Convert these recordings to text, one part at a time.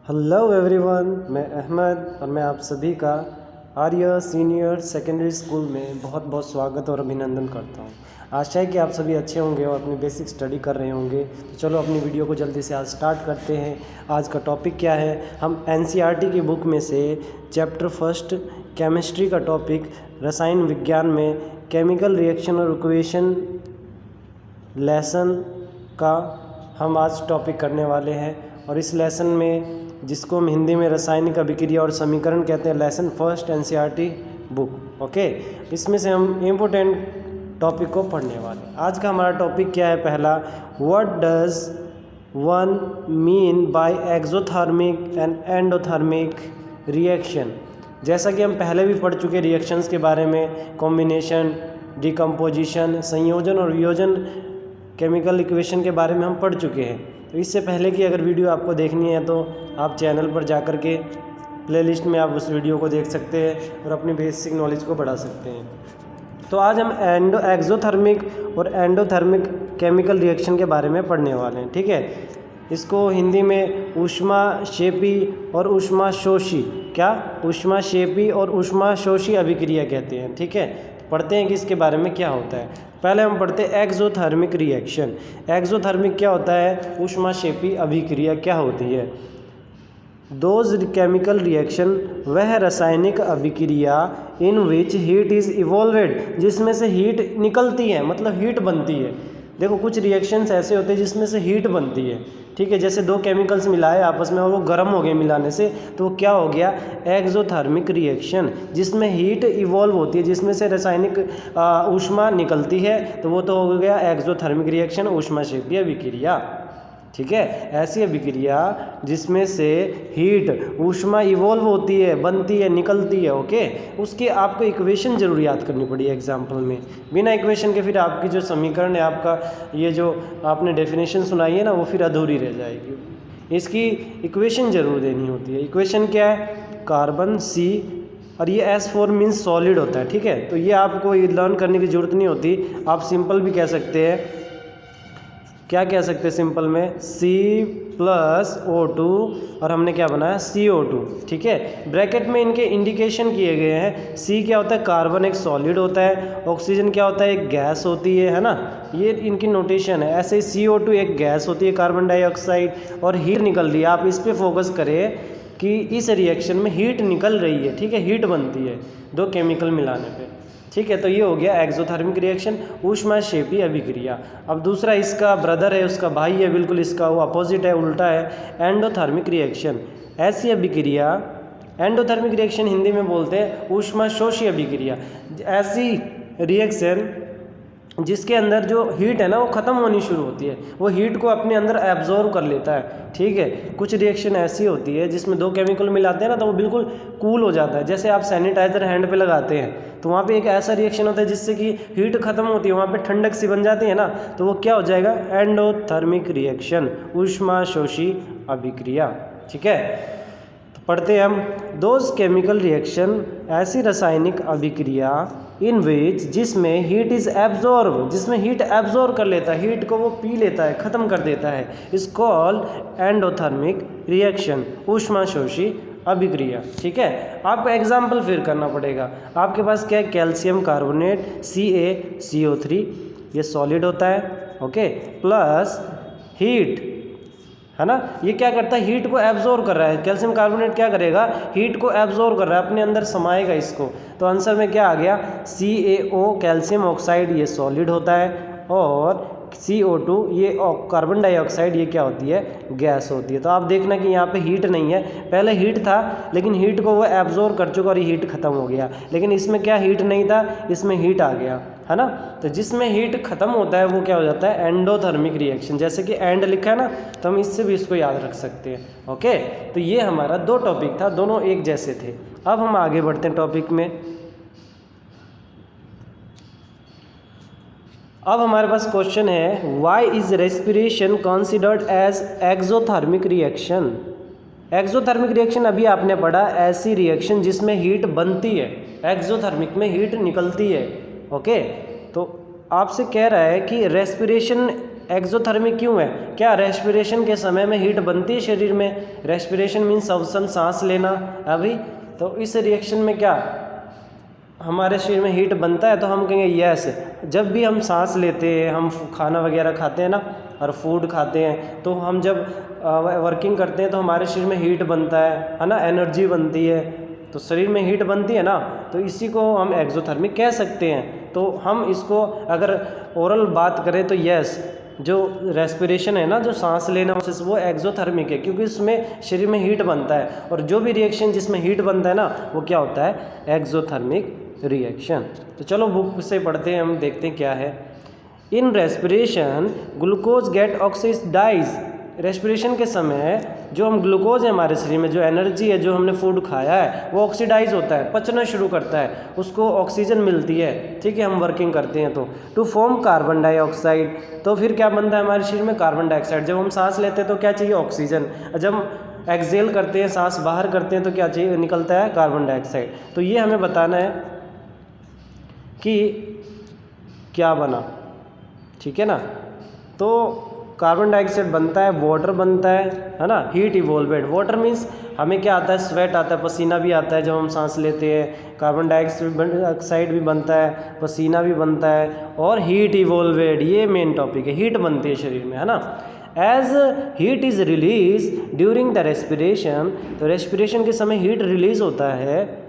Hello everyone, मैं अहमद और मैं आप सभी का आर्य सीनियर सेकेंडरी स्कूल में बहुत बहुत स्वागत और अभिनंदन करता हूँ। आशा है कि आप सभी अच्छे होंगे और अपनी बेसिक स्टडी कर रहे होंगे। तो चलो अपनी वीडियो को जल्दी से आज स्टार्ट करते हैं। आज का टॉपिक क्या है? हम एनसीईआरटी की बुक में से चैप्टर फर्स्ट केमिस्ट्री का टॉपिक रसायन विज्ञान में केमिकल रिएक्शन और इक्वेशन लेसन का हम आज टॉपिक करने वाले हैं। और इस लेसन में, जिसको हम हिंदी में रासायनिक अभिक्रिया और समीकरण कहते हैं, lesson first NCERT book. Okay, इसमें से हम इम्पोर्टेंट टॉपिक को पढ़ने वाले। आज का हमारा टॉपिक क्या है? पहला, what does one mean by exothermic and endothermic reaction. जैसा कि हम पहले भी पढ़ चुके रिएक्शंस के बारे में, कॉम्बिनेशन, डिकम्पोजिशन, संयोजन और वियोजन केमिकल इक्वेशन के बारे में हम पढ़ चुके हैं। तो इससे पहले की अगर वीडियो आपको देखनी है तो आप चैनल पर जा कर के प्लेलिस्ट में आप उस वीडियो को देख सकते हैं और अपनी बेसिक नॉलेज को बढ़ा सकते हैं। तो आज हम एक्सोथर्मिक और एंडोथर्मिक केमिकल रिएक्शन के बारे में पढ़ने वाले हैं। ठीक है, इसको हिंदी में ऊष्माक्षेपी और ऊष्माशोषी ऊष्माक्षेपी और ऊष्माशोषी अभिक्रिया कहते हैं। ठीक है, पढ़ते हैं कि इसके बारे में क्या होता है। पहले हम पढ़ते हैं एक्सोथर्मिक रिएक्शन। एक्सोथर्मिक क्या होता है? ऊष्माक्षेपी अभिक्रिया क्या होती है? दोज केमिकल रिएक्शन, वह रासायनिक अभिक्रिया इन विच हीट इज़ इवॉल्वेड, जिसमें से हीट निकलती है, मतलब हीट बनती है। देखो, कुछ रिएक्शंस ऐसे होते हैं जिसमें से हीट बनती है। ठीक है, जैसे दो केमिकल्स मिलाए आपस में और वो गर्म हो गए मिलाने से, तो वो क्या हो गया? एक्सोथर्मिक रिएक्शन, जिसमें हीट इवॉल्व होती है, जिसमें से रासायनिक ऊष्मा निकलती है, तो वो तो हो गया एक्सोथर्मिक रिएक्शन, ऊष्माक्षेपी अभिक्रिया। ठीक है, ऐसी अभिक्रिया जिसमें से हीट ऊष्मा इवॉल्व होती है, बनती है, निकलती है। ओके, उसकी आपको इक्वेशन जरूर याद करनी पड़ी एग्जाम्पल में। बिना इक्वेशन के फिर आपकी जो समीकरण है, आपका ये जो आपने डेफिनेशन सुनाई है ना, वो फिर अधूरी रह जाएगी। इसकी इक्वेशन जरूर देनी होती है। इक्वेशन क्या है? कार्बन C, और ये S4 मीन्स सॉलिड होता है। ठीक है, तो ये आपको लर्न करने की ज़रूरत नहीं होती। आप सिंपल भी कह सकते हैं। क्या कह सकते हैं सिंपल में? C+O2 और हमने क्या बनाया? CO2। ठीक है, ब्रैकेट में इनके इंडिकेशन किए गए हैं। C क्या होता है? कार्बन एक सॉलिड होता है। ऑक्सीजन क्या होता है? एक गैस होती है ना, ये इनकी नोटेशन है। ऐसे ही CO2 एक गैस होती है, कार्बन डाइऑक्साइड, और हीट निकल रही है। आप इस पर फोकस करें कि इस रिएक्शन में हीट निकल रही है। ठीक है, हीट बनती है दो केमिकल मिलाने पे। ठीक है, तो ये हो गया एक्सोथर्मिक रिएक्शन, ऊष्माक्षेपी अभिक्रिया। अब दूसरा इसका ब्रदर है, उसका भाई है, बिल्कुल इसका वो अपोजिट है, उल्टा है, एंडोथर्मिक रिएक्शन। ऐसी अभिक्रिया, एंडोथर्मिक रिएक्शन हिंदी में बोलते हैं ऊष्माशोषी अभिक्रिया। ऐसी रिएक्शन जिसके अंदर जो हीट है ना, वो ख़त्म होनी शुरू होती है, वो हीट को अपने अंदर एब्जॉर्व कर लेता है। ठीक है, कुछ रिएक्शन ऐसी होती है जिसमें दो केमिकल मिलाते हैं ना, तो वो बिल्कुल कूल हो जाता है। जैसे आप सैनिटाइजर हैंड पे लगाते हैं, तो वहाँ पे एक ऐसा रिएक्शन होता है जिससे कि हीट खत्म होती है, वहाँ पे ठंडक सी बन जाती है ना, तो वो क्या हो जाएगा? एंडोथर्मिक रिएक्शन, ऊष्माशोषी अभिक्रिया। ठीक है, तो पढ़ते हैं हम। दोज केमिकल रिएक्शन, ऐसी रासायनिक अभिक्रिया इन विच, जिसमें हीट इज़ एब्जॉर्ब, जिसमें हीट एब्जॉर्ब कर लेता है, हीट को वो पी लेता है, ख़त्म कर देता है, इज कॉल्ड एंडोथर्मिक रिएक्शन, ऊष्माशोषी अभिक्रिया। ठीक है, आपको एग्जाम्पल फिर करना पड़ेगा। आपके पास क्या है? कैल्शियम कार्बोनेट CaCO3, ये सॉलिड होता है। ओके, प्लस हीट, है ना, ये क्या करता है? हीट को एब्जॉर्ब कर रहा है। कैल्शियम कार्बोनेट क्या करेगा? हीट को एब्जॉर्ब कर रहा है, अपने अंदर समाएगा इसको। तो आंसर में क्या आ गया? CaO, कैल्शियम ऑक्साइड, ये सॉलिड होता है, और CO2, ये कार्बन डाइऑक्साइड, ये क्या होती है? गैस होती है। तो आप देखना कि यहाँ पे हीट नहीं है, पहले हीट था, लेकिन हीट को वो एब्जॉर्ब कर चुका और ये हीट खत्म हो गया। लेकिन इसमें क्या हीट नहीं था, इसमें हीट आ गया, है ना। तो जिसमें हीट खत्म होता है वो क्या हो जाता है? Endothermic reaction. जैसे कि एंड लिखा है ना, तो हम इससे भी इसको याद रख सकते हैं। ओके, तो ये हमारा दो टॉपिक था, दोनों एक जैसे थे। अब हम आगे बढ़ते हैं टॉपिक में। अब हमारे पास क्वेश्चन है, why is respiration considered as exothermic reaction. Exothermic reaction अभी आपने पढ़ा, ऐसी रिएक्शन जिसमें हीट बनती है, एक्सोथर्मिक में हीट निकलती है। ओके, तो आपसे कह रहा है कि रेस्पिरेशन एक्सोथर्मिक क्यों है? क्या रेस्पिरेशन के समय में हीट बनती है शरीर में? रेस्पिरेशन मीन्स श्वसन, सांस लेना। अभी तो इस रिएक्शन में क्या हमारे शरीर में हीट बनता है? तो हम कहेंगे यस। जब भी हम सांस लेते हैं, हम खाना वगैरह खाते हैं ना, और फूड खाते हैं, तो हम जब वर्किंग करते हैं तो हमारे शरीर में हीट बनता है ना, एनर्जी बनती है, तो शरीर में हीट बनती है ना, तो इसी को हम एक्सोथर्मिक कह सकते हैं। तो हम इसको अगर ओरल बात करें तो यस, जो रेस्पिरेशन है ना, जो सांस लेना, वो एक्सोथर्मिक है, क्योंकि इसमें शरीर में हीट बनता है, और जो भी रिएक्शन जिसमें हीट बनता है ना, वो क्या होता है? Exothermic reaction. तो चलो बुक से पढ़ते हैं, हम देखते हैं क्या है। In respiration glucose get oxidise. Respiration के समय जो हम ग्लूकोज है हमारे शरीर में, जो एनर्जी है, जो हमने फूड खाया है, वो ऑक्सीडाइज होता है, पचना शुरू करता है, उसको ऑक्सीजन मिलती है, ठीक है, हम वर्किंग करते हैं तो टू फॉर्म कार्बन डाइऑक्साइड। तो फिर क्या बनता है हमारे शरीर में? Carbon dioxide. जब हम सांस लेते हैं तो क्या चाहिए? ऑक्सीजन। जब एक्सहेल करते हैं, सांस बाहर करते हैं, तो क्या चाहिए? निकलता है कार्बन डाइऑक्साइड। तो ये हमें बताना है कि क्या बना, ठीक है ना। तो कार्बन डाइऑक्साइड बनता है, वाटर बनता है ना, हीट इवोल्वेड। वाटर मीन्स हमें क्या आता है? स्वेट आता है, पसीना भी आता है जब हम सांस लेते हैं। कार्बन डाइऑक्साइड भी बनता है, पसीना भी बनता है, और हीट इवोल्वेड, ये मेन टॉपिक है, हीट बनती है शरीर में, है ना। As heat is release during the respiration, तो रेस्पिरेशन के समय हीट रिलीज होता है,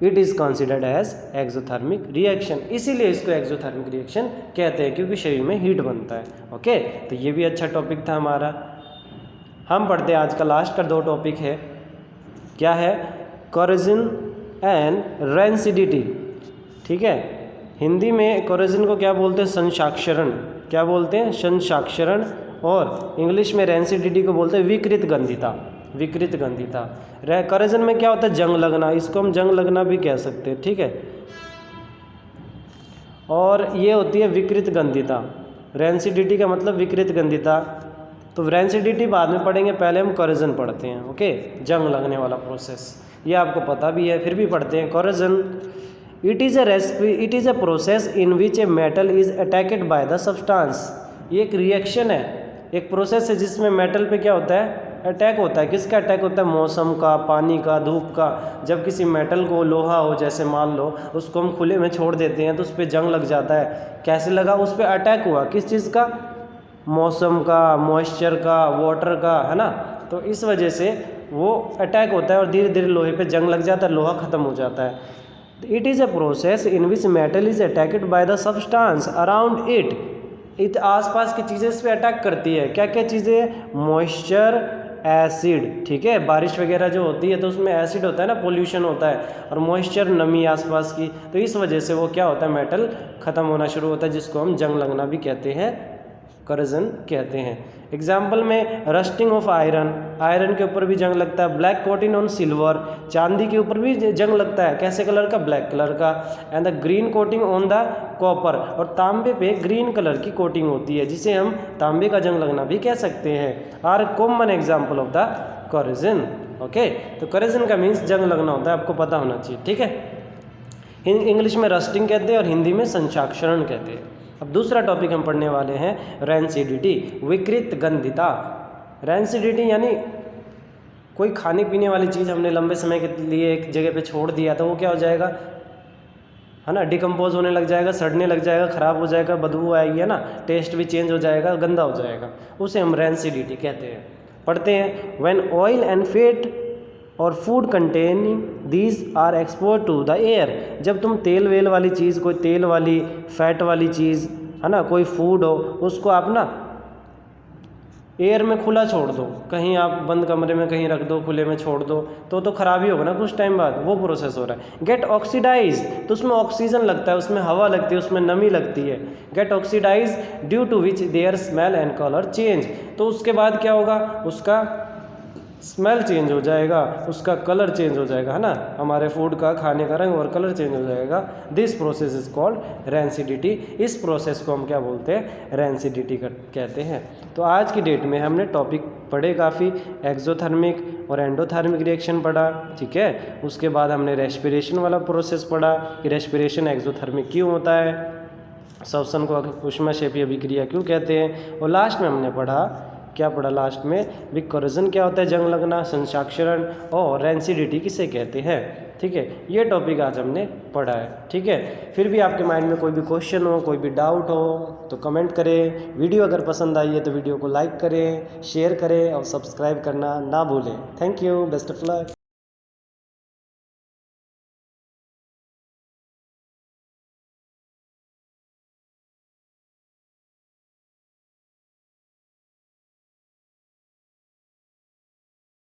it is considered as exothermic reaction. इसीलिए इसको एक्सोथर्मिक रिएक्शन कहते हैं, क्योंकि शरीर में हीट बनता है। ओके, तो ये भी अच्छा टॉपिक था हमारा। हम पढ़ते हैं आज का लास्ट का 2 टॉपिक है। क्या है? कोरोजन एंड रेंसिडिटी, ठीक है। हिंदी में कोरोजन को क्या बोलते हैं? संसाक्षरण। क्या बोलते हैं? संसाक्षरण। और इंग्लिश में रेंसिडिटी को बोलते हैं विकृत गंधिता। विकृत गंधिता। कोरोजन में क्या होता है? जंग लगना, इसको हम जंग लगना भी कह सकते हैं, ठीक है। और ये होती है विकृत गंधिता। रेंसिडिटी का मतलब विकृत गंधिता। तो रेंसिडिटी बाद में पढ़ेंगे, पहले हम कोरोजन पढ़ते हैं। ओके, जंग लगने वाला प्रोसेस, ये आपको पता भी है, फिर भी पढ़ते हैं। Corrosion it is a process in which a metal is attacked by the substance. ये एक रिएक्शन है, एक प्रोसेस है जिसमें मेटल पे क्या होता है? अटैक होता है। किसका अटैक होता है? मौसम का, पानी का, धूप का। जब किसी मेटल को, लोहा हो जैसे मान लो, उसको हम खुले में छोड़ देते हैं तो उस पर जंग लग जाता है। कैसे लगा? उस पर अटैक हुआ। किस चीज़ का? मौसम का, मॉइस्चर का, वाटर का, है ना। तो इस वजह से वो अटैक होता है और धीरे धीरे लोहे पे जंग लग जाता है, लोहा ख़त्म हो जाता है। It is a process in which metal is attacked by the substance around it आसपास की चीज़ें इस पर अटैक करती है। क्या क्या चीज़ें? मॉइस्चर, एसिड, ठीक है। बारिश वगैरह जो होती है तो उसमें एसिड होता है ना, पोल्यूशन होता है, और मॉइस्चर, नमी आसपास की, तो इस वजह से वो क्या होता है? मेटल ख़त्म होना शुरू होता है, जिसको हम जंग लगना भी कहते हैं, कोरोजन कहते हैं। एग्जाम्पल में रस्टिंग ऑफ आयरन, आयरन के ऊपर भी जंग लगता है। ब्लैक कोटिंग ऑन सिल्वर, चांदी के ऊपर भी जंग लगता है। कैसे कलर का? ब्लैक कलर का। And the green coating on the copper, और तांबे पे ग्रीन कलर की कोटिंग होती है, जिसे हम तांबे का जंग लगना भी कह सकते हैं। Are common example of the corrosion. Okay, तो कोरोजन का मीन्स जंग लगना होता है, आपको पता होना चाहिए, ठीक है। इंग्लिश में रस्टिंग कहते हैं और हिंदी में संचाक्षरण कहते हैं। अब दूसरा टॉपिक हम पढ़ने वाले हैं रेंसिडिटी, विकृत गंधिता। रेंसिडिटी यानी कोई खाने पीने वाली चीज़ हमने लंबे समय के लिए एक जगह पे छोड़ दिया तो वो क्या हो जाएगा? है ना, डिकम्पोज होने लग जाएगा, सड़ने लग जाएगा, ख़राब हो जाएगा, बदबू आएगी, है ना, टेस्ट भी चेंज हो जाएगा, गंदा हो जाएगा, उसे हम रेंसिडिटी कहते हैं। पढ़ते हैं। व्हेन ऑयल एंड फैट और food containing these are expose to the air, जब तुम तेल वेल वाली चीज़, कोई तेल वाली, फैट वाली चीज़, है ना, कोई फूड हो, उसको आप ना एयर में खुला छोड़ दो, कहीं आप बंद कमरे में कहीं रख दो, खुले में छोड़ दो, तो खराब ही होगा ना कुछ टाइम बाद, वो प्रोसेस हो रहा है। गेट ऑक्सीडाइज, तो उसमें ऑक्सीजन लगता है, उसमें हवा लगती है, उसमें नमी लगती है। Get oxidise due to which their smell and colour change, तो उसके बाद क्या होगा? उसका स्मेल चेंज हो जाएगा, उसका कलर चेंज हो जाएगा, है ना, हमारे फूड का, खाने का रंग और कलर चेंज हो जाएगा। This process is called rancidity. इस प्रोसेस को हम क्या बोलते हैं? रेंसिडिटी कहते हैं। तो आज की डेट में हमने टॉपिक पढ़े काफ़ी, एक्सोथर्मिक और एंडोथर्मिक रिएक्शन पढ़ा, ठीक है। उसके बाद हमने रेस्पिरेशन वाला प्रोसेस पढ़ा कि रेस्पिरेशन एक्सोथर्मिक क्यों होता है, श्वसन को ऊष्माक्षेपीय अभिक्रिया क्यों कहते हैं। और लास्ट में हमने पढ़ा, क्या पढ़ा लास्ट में, विकोरेजन क्या होता है, जंग लगना, संक्षाक्षरण, और रेंसिडिटी किसे कहते हैं। ठीक है, ये टॉपिक आज हमने पढ़ा है। ठीक है, फिर भी आपके माइंड में कोई भी क्वेश्चन हो, कोई भी डाउट हो तो कमेंट करें। वीडियो अगर पसंद आई है तो वीडियो को लाइक करें, शेयर करें और सब्सक्राइब करना ना भूलें। Thank you, best of luck.